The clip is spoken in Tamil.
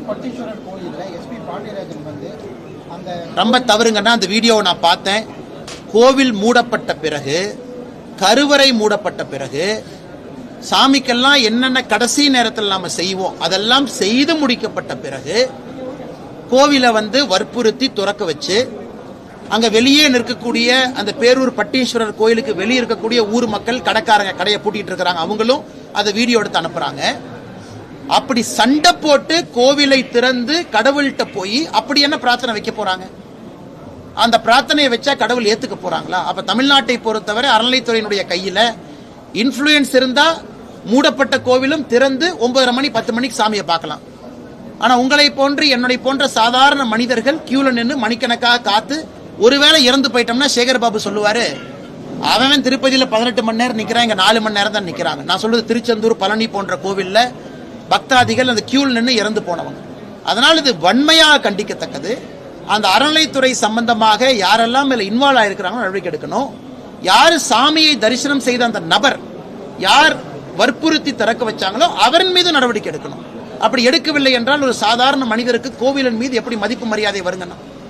பட்டீஸ்வரர் கோயில்ல எஸ்பி பாண்டியராஜன் வந்து அந்த ரொம்ப தவறுங்கன்னா அந்த வீடியோவை நான் பார்த்தேன். கோவில் மூடப்பட்ட பிறகு, கருவறை மூடப்பட்ட பிறகு, சாமிக்கெல்லாம் என்னென்ன கடைசி நேரத்தில் நாம செய்வோம் அதெல்லாம் செய்து முடிக்கப்பட்ட பிறகு கோவிலை வந்து வற்புறுத்தி துறக்க வச்சு அங்க வெளியே நிற்கக்கூடிய அந்த பேரூர் பட்டீஸ்வரர் கோயிலுக்கு வெளியே இருக்கக்கூடிய ஊர் மக்கள் கடைக்காரங்க கடையை பூட்டிட்டு இருக்கிறாங்க, அவங்களும் அதை வீடியோ எடுத்து அனுப்புறாங்க. அப்படி சண்டை போட்டு கோவிலை திறந்து கடவுள்கிட்ட போய் அப்படி என்ன பிரார்த்தனை வைக்க போறாங்க? அந்த பிரார்த்தனையை வச்சா கடவுள் ஏத்துக்க போறாங்களா? அப்ப தமிழ்நாட்டை பொறுத்தவரை அறநிலைத்துறையினுடைய கையில இன்ஃப்ளூயன்ஸ் இருந்தா மூடப்பட்ட கோவிலும் திறந்து 9:30 மணி 10 மணிக்கு சாமியை பார்க்கலாம். ஆனா உங்களை போன்று என்னுடைய போன்ற சாதாரண மனிதர்கள் கியூல நின்று மணிக்கணக்காக காத்து ஒருவேளை இறந்து போயிட்டோம்னா சேகர் பாபு சொல்லுவாரு, அவன் திருப்பதியில 18 மணி நேரம் நிக்கிறான், இங்க 4 மணி நேரம் தான் நிக்கிறாங்க. நான் சொல்றது திருச்செந்தூர் பழனி போன்ற கோவில்ல பக்தாதிகள் அந்த கியூல நின்று இறந்து போனவங்க. அதனால் இது வன்மையாக கண்டிக்கத்தக்கது. அந்த அறநிலைத்துறை சம்பந்தமாக யாரெல்லாம் இதுல இன்வால்வ் ஆயிருக்கிறாங்களோ நடவடிக்கை எடுக்கணும். யாரு சாமியை தரிசனம் செய்த அந்த நபர் யார் வற்புறுத்தி திறக்க வச்சாங்களோ அவரின் மீது நடவடிக்கை எடுக்கணும். அப்படி எடுக்கவில்லை என்றால் ஒரு சாதாரண மனிதருக்கு கோவிலின் மீது எப்படி மதிப்பு மரியாதை வருங்கண்ணா?